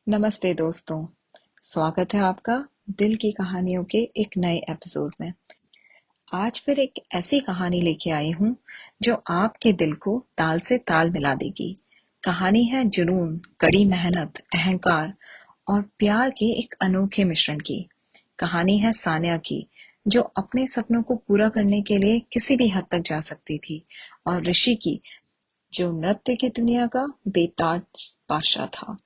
नमस्ते दोस्तों, स्वागत है आपका दिल की कहानियों के एक नए एपिसोड में। आज फिर एक ऐसी कहानी लेके आई हूँ जो आपके दिल को ताल से ताल मिला देगी। कहानी है जुनून, कड़ी मेहनत, अहंकार और प्यार के एक अनोखे मिश्रण की। कहानी है सानिया की, जो अपने सपनों को पूरा करने के लिए किसी भी हद तक जा सकती थी, और ऋषि की, जो नृत्य की दुनिया का बेताज बादशाह था।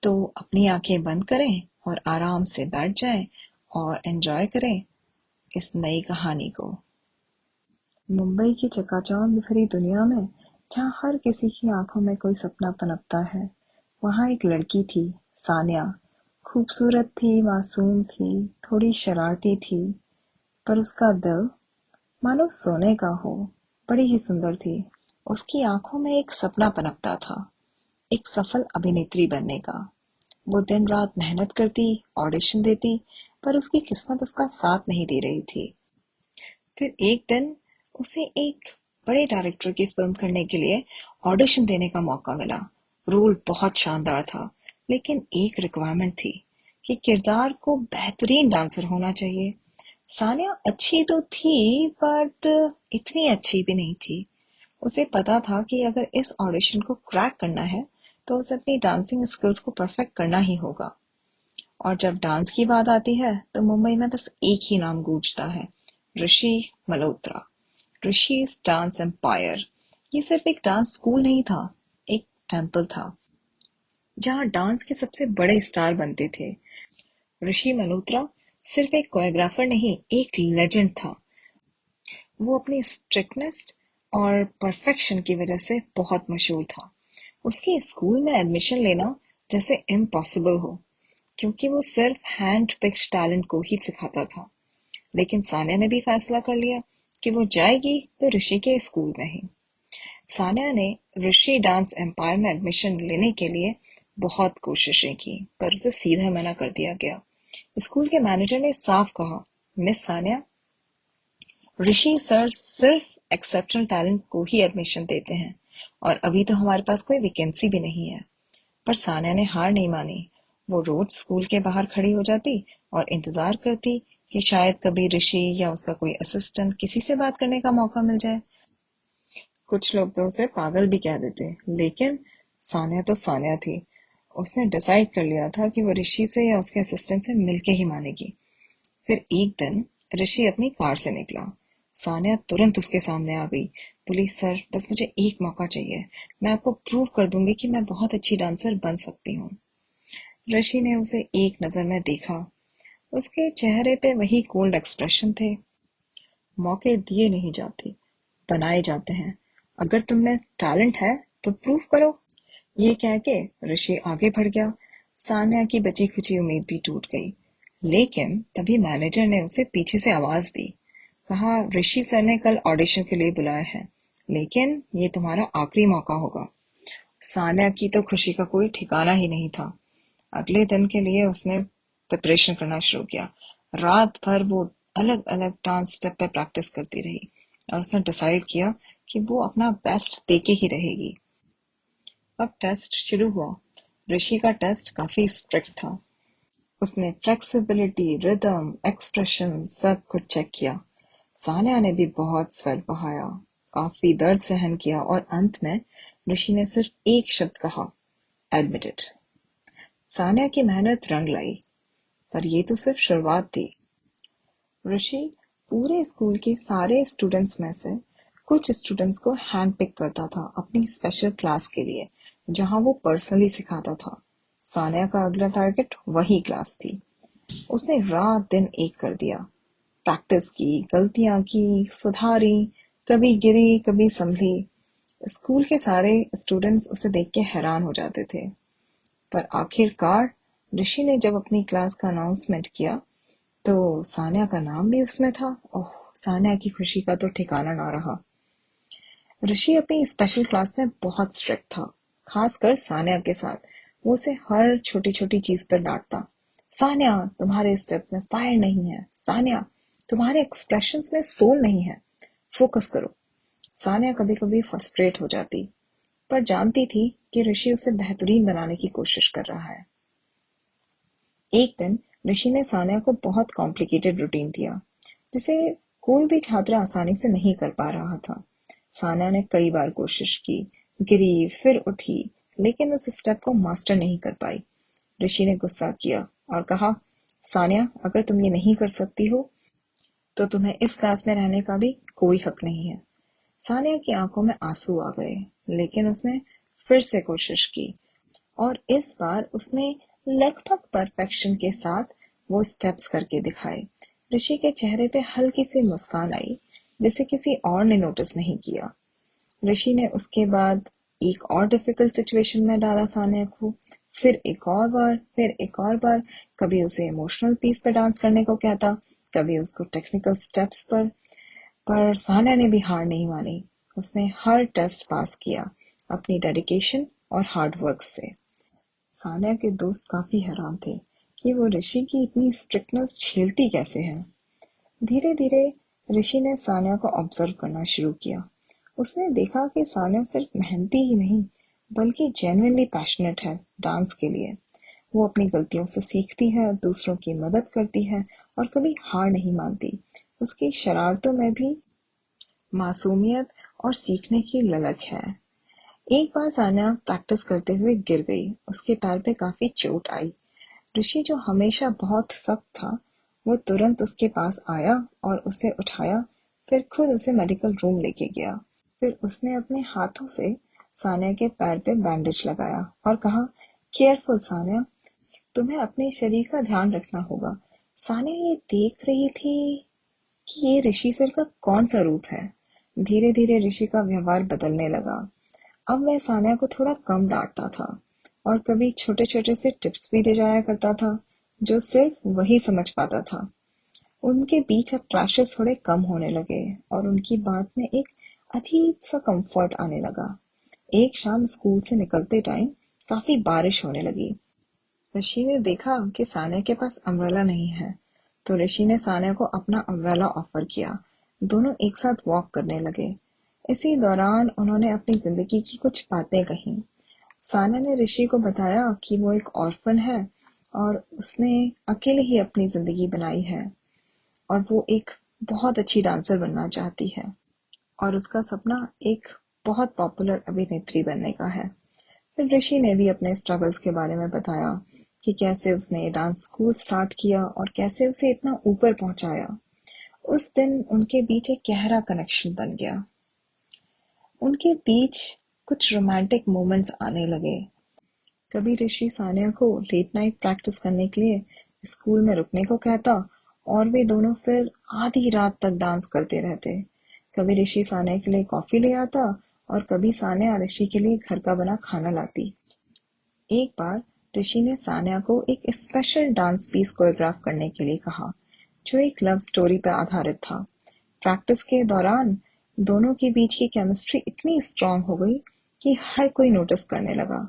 तो अपनी आंखें बंद करें और आराम से बैठ जाएं और एंजॉय करें इस नई कहानी को। मुंबई की चकाचौंध भरी दुनिया में, जहाँ हर किसी की आंखों में कोई सपना पनपता है, वहाँ एक लड़की थी, सानिया। खूबसूरत थी, मासूम थी, थोड़ी शरारती थी, पर उसका दिल मानो सोने का हो। बड़ी ही सुंदर थी। उसकी आंखों में एक सपना पनपता था, एक सफल अभिनेत्री बनने का। वो दिन रात मेहनत करती, ऑडिशन देती, पर उसकी किस्मत उसका साथ नहीं दे रही थी। फिर एक दिन उसे एक बड़े डायरेक्टर की फिल्म करने के लिए ऑडिशन देने का मौका मिला। रोल बहुत शानदार था, लेकिन एक रिक्वायरमेंट थी कि किरदार को बेहतरीन डांसर होना चाहिए। सानिया अच्छी तो थी, बट इतनी अच्छी भी नहीं थी। उसे पता था कि अगर इस ऑडिशन को क्रैक करना है, तो उसे अपनी डांसिंग स्किल्स को परफेक्ट करना ही होगा। और जब डांस की बात आती है, तो मुंबई में बस एक ही नाम गूंजता है, ऋषि मल्होत्रा। Rishi's dance empire. ये सिर्फ एक डांस स्कूल नहीं था, एक टेम्पल था, जहाँ डांस के सबसे बड़े स्टार बनते थे। ऋषि मल्होत्रा सिर्फ एक कोरियोग्राफर नहीं, एक लेजेंड था। वो अपनी स्ट्रिक्टनेस और परफेक्शन की वजह से बहुत मशहूर था। उसके स्कूल में एडमिशन लेना जैसे इम्पॉसिबल हो, क्योंकि वो सिर्फ हैंड पिक्ड टैलेंट को ही सिखाता था। लेकिन सानिया ने भी फैसला कर लिया कि वो जाएगी तो ऋषि के स्कूल में ही। सानिया ने ऋषि डांस एम्पायर में एडमिशन लेने के लिए बहुत कोशिशें की, पर उसे सीधा मना कर दिया गया। स्कूल के मैनेजर ने साफ कहा, मिस सानिया, ऋषि सर सिर्फ एक्सेप्शनल टैलेंट को ही एडमिशन देते हैं, और अभी तो हमारे पास कोई वैकेंसी भी नहीं है। पर सानिया ने हार नहीं मानी। वो रोज स्कूल के बाहर खड़ी हो जाती और इंतजार करती कि शायद कभी ऋषि या उसका कोई असिस्टेंट किसी से बात करने का मौका मिल जाए। कुछ लोग तो उसे पागल भी कह देते, लेकिन सानिया तो सानिया थी। उसने डिसाइड कर लिया था कि वो ऋषि से या उसके असिस्टेंट से मिलके ही मानेगी। फिर एक दिन ऋषि अपनी कार से निकला। सानिया तुरंत उसके सामने आ गई। पुलिस सर, बस मुझे एक मौका चाहिए। मैं आपको प्रूव कर दूंगी कि मैं बहुत अच्छी डांसर बन सकती हूँ। ऋषि ने उसे एक नजर में देखा। उसके चेहरे पे वही कोल्ड एक्सप्रेशन थे। मौके दिए नहीं जाते, बनाए जाते हैं। अगर तुम में टैलेंट है तो प्रूव करो। ये कह के ऋषि आगे बढ़ गया। सान्या की बची खुची उम्मीद भी टूट गई। लेकिन तभी मैनेजर ने उसे पीछे से आवाज दी। कहा, ऋषि सर ने कल ऑडिशन के लिए बुलाया है, लेकिन ये तुम्हारा आखिरी मौका होगा। सान्या की तो खुशी का कोई ठिकाना ही नहीं था। अगले दिन के लिए उसने प्रिपरेशन करना शुरू किया। रात भर वो अलग अलग डांस स्टेप पे प्रैक्टिस करती रही, और उसने डिसाइड किया कि वो अपना बेस्ट देके ही रहेगी। अब टेस्ट शुरू हुआ। ऋषि का टेस्ट काफी स्ट्रिक्ट था। उसने फ्लेक्सिबिलिटी, रिदम, एक्सप्रेशन सब कुछ चेक किया। सानिया ने भी बहुत स्वेट बहाया, काफी दर्द सहन किया, और अंत में ऋषि ने सिर्फ एक शब्द कहा, एडमिटेड। सानिया की मेहनत रंग लाई, पर ये तो सिर्फ शुरुआत थी। ऋषि पूरे स्कूल के सारे स्टूडेंट्स में से कुछ स्टूडेंट्स को हैंड पिक करता था अपनी स्पेशल क्लास के लिए, जहां वो पर्सनली सिखाता था। सानिया का अगला टारगेट वही क्लास थी। उसने रात दिन एक कर दिया। प्रैक्टिस की, गलतियां की, सुधारी, कभी गिरी कभी संभली। स्कूल के सारे स्टूडेंट्स उसे देख के हैरान हो जाते थे। पर आखिरकार ऋषि ने जब अपनी क्लास का अनाउंसमेंट किया, तो सानिया का नाम भी उसमें था। ओह, सानिया की खुशी का तो ठिकाना ना रहा। ऋषि अपनी स्पेशल क्लास में बहुत स्ट्रिक्ट था, खासकर सानिया के साथ। वो उसे हर छोटी छोटी चीज पर डांटता। सानिया, तुम्हारे स्टेप में फायर नहीं है। सानिया, तुम्हारे एक्सप्रेशंस में सोल नहीं है। फोकस करो। सानिया कभी कभी फ्रस्ट्रेट हो जाती, पर जानती थी कि ऋषि उसे बेहतरीन बनाने की कोशिश कर रहा है। एक दिन ऋषि ने सानिया को बहुत कॉम्प्लिकेटेड रूटीन दिया, जिसे कोई भी छात्र आसानी से नहीं कर पा रहा था। सानिया ने कई बार कोशिश की, गिरी, फिर उठी, लेकिन उस स्टेप को मास्टर नहीं कर पाई। ऋषि ने गुस्सा किया और कहा, सानिया, अगर तुम ये नहीं कर सकती हो तो तुम्हें इस क्लास में रहने का भी कोई हक नहीं है। सानिया की आंखों में आंसू आ गए, लेकिन उसने फिर से कोशिश की और इस बार उसने लगभग परफेक्शन के साथ वो स्टेप्स करके दिखाए। ऋषि के चेहरे पे हल्की सी मुस्कान आई, जिसे किसी और ने नोटिस नहीं किया। ऋषि ने उसके बाद एक और डिफिकल्ट सिचुएशन में डाला सानिया को, फिर एक और बार, फिर एक और बार। कभी उसे इमोशनल पीस पे डांस करने को कहता, कभी उसको टेक्निकल स्टेप्स पर सानिया ने भी हार नहीं मानी। उसने हर टेस्ट पास किया, अपनी डेडिकेशन और हार्ड वर्क से। सानिया के दोस्त काफी हैरान थे कि वो ऋषि की इतनी स्ट्रिक्टनेस झेलती कैसे है। धीरे धीरे ऋषि ने सानिया को ऑब्जर्व करना शुरू किया। उसने देखा कि सानिया सिर्फ मेहनती ही नहीं, बल्कि जेन्युइनली पैशनेट है डांस के लिए। वो अपनी गलतियों से सीखती है, दूसरों की मदद करती है और कभी हार नहीं मानती। उसकी शरारतों में भी मासूमियत और सीखने की ललक है। एक बार सानिया प्रैक्टिस करते हुए गिर गई। उसके पैर पे काफी चोट आई। ऋषि, जो हमेशा बहुत सख्त था, वो तुरंत उसके पास आया और उसे उठाया, फिर खुद उसे मेडिकल रूम लेके गया। फिर उसने अपने हाथों से सानिया के पैर पे बैंडेज लगाया और कहा, केयरफुल सानिया, तुम्हें अपने शरीर का ध्यान रखना होगा। सानिया ये देख रही थी कि ये ऋषि सर का कौन सा रूप है। धीरे धीरे ऋषि का व्यवहार बदलने लगा। अब वह सानिया को थोड़ा कम डांटता था और कभी छोटे छोटे से टिप्स भी दे जाया करता था, जो सिर्फ वही समझ पाता था। उनके बीच अब क्लैशेस थोड़े कम होने लगे और उनकी बात में एक अजीब सा कंफर्ट आने लगा। एक शाम स्कूल से निकलते टाइम काफी बारिश होने लगी। ऋषि ने देखा कि सानिया के पास अम्ब्रेला नहीं है, तो ऋषि ने सानिया को अपना अम्ब्रेला ऑफर किया। दोनों एक साथ वॉक करने लगे। इसी दौरान उन्होंने अपनी जिंदगी की कुछ बातें कही। सानिया ने ऋषि को बताया कि वो एक ऑर्फन है और उसने अकेले ही अपनी जिंदगी बनाई है और वो एक बहुत अच्छी डांसर बनना चाहती है और उसका सपना एक बहुत पॉपुलर अभिनेत्री बनने का है। फिर ऋषि ने भी अपने स्ट्रगल्स के बारे में बताया कि कैसे उसने डांस स्कूल स्टार्ट किया और कैसे उसे इतना ऊपर पहुंचाया। उस दिन उनके बीच एक गहरा कनेक्शन बन गया। उनके बीच कुछ रोमांटिक मोमेंट्स आने लगे। कभी ऋषि सानिया को लेट नाइट प्रैक्टिस करने के लिए स्कूल में रुकने को कहता और वे दोनों फिर आधी रात तक डांस करते रहते। कभी ऋषि सानिया के लिए कॉफी ले आता और कभी सानिया ऋषि के लिए घर का बना खाना लाती। एक बार ऋषि ने सानिया को एक स्पेशल डांस पीस कोरियोग्राफ करने के लिए कहा, जो एक लव स्टोरी पर आधारित था। प्रैक्टिस के दौरान दोनों के बीच की केमिस्ट्री इतनी स्ट्रांग हो गई कि हर कोई नोटिस करने लगा।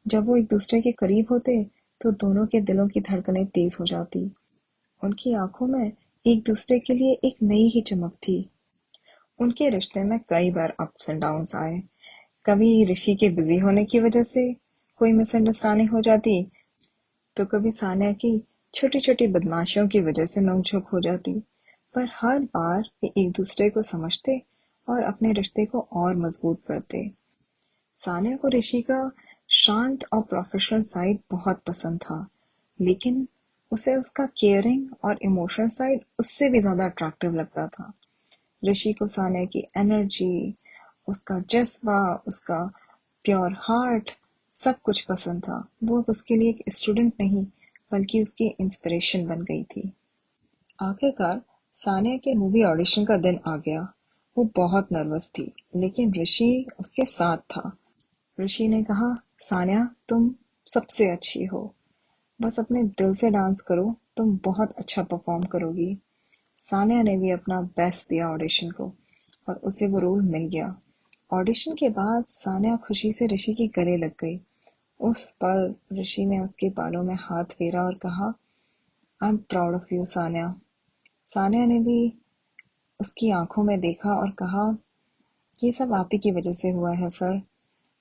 जब वो एक दूसरे के करीब होते तो दोनों के दिलों की धड़कनें तेज हो जाती। उनकी आंखों में एक दूसरे के लिए एक नई ही चमक थी। उनके रिश्ते में कई बार अप्स एंड डाउन्स आए। कभी ऋषि के बिजी होने की वजह से कोई मिसअंडरस्टैंडिंग हो जाती, तो कभी सानिया की छोटी छोटी बदमाशियों की वजह से नोकझोंक हो जाती। पर हर बार वे एक दूसरे को समझते और अपने रिश्ते को और मजबूत करते। सानिया को ऋषि का शांत और प्रोफेशनल साइड बहुत पसंद था, लेकिन उसे उसका केयरिंग और इमोशनल साइड उससे भी ज्यादा अट्रैक्टिव लगता था। ऋषि को सानिया की एनर्जी, उसका जज्बा, उसका प्योर हार्ट, सब कुछ पसंद था। वो अब उसके लिए एक स्टूडेंट नहीं, बल्कि उसकी इंस्पिरेशन बन गई थी। आखिरकार सानिया के मूवी ऑडिशन का दिन आ गया। वो बहुत नर्वस थी, लेकिन ऋषि उसके साथ था। ऋषि ने कहा, सानिया, तुम सबसे अच्छी हो, बस अपने दिल से डांस करो, तुम बहुत अच्छा परफॉर्म करोगी। सानिया ने भी अपना बेस्ट दिया ऑडिशन को और उसे वो रोल मिल गया। ऑडिशन के बाद सानिया खुशी से ऋषि के गले लग गई। उस पल ऋषि ने उसके बालों में हाथ फेरा और कहा, I am proud of you Sania. Sania ने भी उसकी आंखों में देखा और कहा, ये सब आप ही की वजह से हुआ है सर।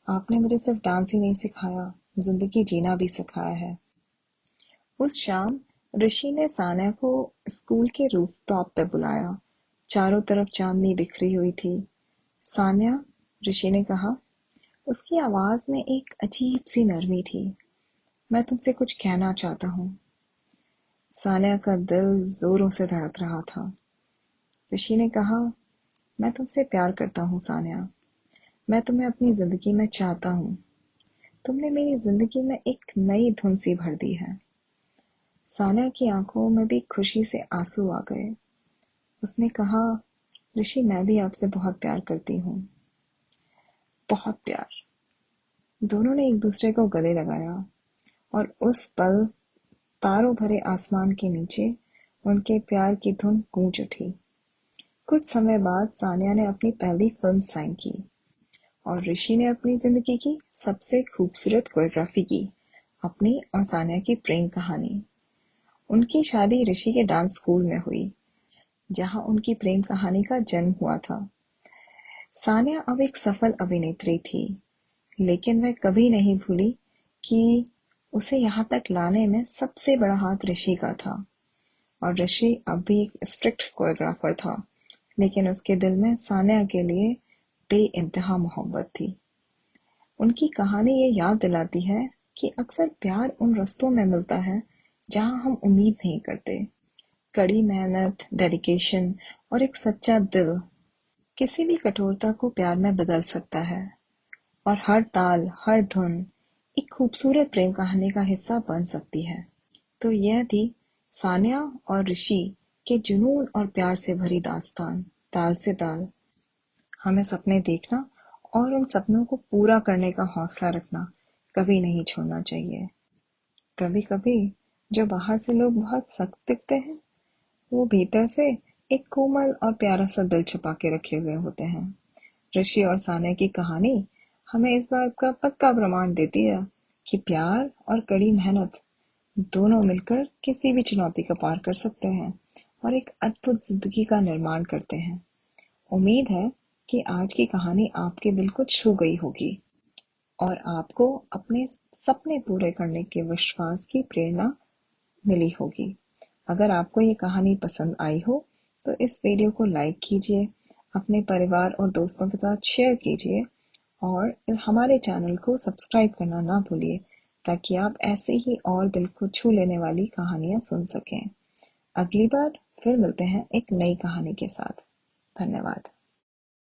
आपने मुझे सिर्फ डांस ही नहीं सिखाया, जिंदगी जीना भी सिखाया है। उस शाम ऋषि ने सान्या को स्कूल के रूफटॉप पे बुलाया। चारों तरफ चांदनी बिखरी हुई थी। सान्या, ऋषि ने कहा। उसकी आवाज में एक अजीब सी नरमी थी। मैं तुमसे कुछ कहना चाहता हूँ। सान्या का दिल जोरों से धड़क रहा था। ऋषि ने कहा, मैं तुमसे प्यार करता हूँ सान्या। मैं तुम्हें अपनी जिंदगी में चाहता हूँ। तुमने मेरी जिंदगी में एक नई धुन सी भर दी है। सान्या की आंखों में भी खुशी से आंसू आ गए। उसने कहा, ऋषि, मैं भी आपसे बहुत प्यार करती हूँ। बहुत प्यार। दोनों ने एक दूसरे को गले लगाया और उस पल तारों भरे आसमान के नीचे उनके प्यार की धुन गूंज उठी। कुछ समय बाद सान्या ने अपनी पहली फिल्म साइन की और ऋषि ने अपनी जिंदगी की सबसे खूबसूरत कोरियोग्राफी की, अपनी और सान्या की प्रेम कहानी। उनकी शादी ऋषि के डांस स्कूल में हुई, जहां उनकी प्रेम कहानी का जन्म हुआ था। सान्या अब एक सफल अभिनेत्री थी, लेकिन वह कभी नहीं भूली कि उसे यहाँ तक लाने में सबसे बड़ा हाथ ऋषि का था। और ऋषि अब भी एक स्ट्रिक्ट कोरियोग्राफर था, लेकिन उसके दिल में सान्या के लिए बेइंतहा मोहब्बत थी। उनकी कहानी ये याद दिलाती है कि अक्सर प्यार उन रास्तों में मिलता है जहां हम उम्मीद नहीं करते। कड़ी मेहनत, डेडिकेशन और एक सच्चा दिल किसी भी कठोरता को प्यार में बदल सकता है। और हर ताल, हर धुन एक खूबसूरत प्रेम कहानी का हिस्सा बन सकती है। तो यह थी सान्या और ऋषि के जुनून और प्यार से भरी दास्तान, ताल से ताल। हमें सपने देखना और उन सपनों को पूरा करने का हौसला रखना कभी नहीं छोड़ना चाहिए। कभी कभी जो बाहर से लोग बहुत सख्त दिखते हैं, वो भीतर से एक कोमल और प्यारा सा दिल छुपा के रखे हुए होते हैं। ऋषि और सान्या की कहानी हमें इस बात का पक्का प्रमाण देती है कि प्यार और कड़ी मेहनत दोनों मिलकर किसी भी चुनौती को पार कर सकते हैं और एक अद्भुत जिंदगी का निर्माण करते हैं। उम्मीद है कि आज की कहानी आपके दिल को छू गई होगी और आपको अपने सपने पूरे करने के विश्वास की प्रेरणा मिली होगी। अगर आपको ये कहानी पसंद आई हो तो इस वीडियो को लाइक कीजिए, अपने परिवार और दोस्तों के साथ शेयर कीजिए और हमारे चैनल को सब्सक्राइब करना ना भूलिए, ताकि आप ऐसे ही और दिल को छू लेने वाली कहानियां सुन सकें। अगली बार फिर मिलते हैं एक नई कहानी के साथ। धन्यवाद।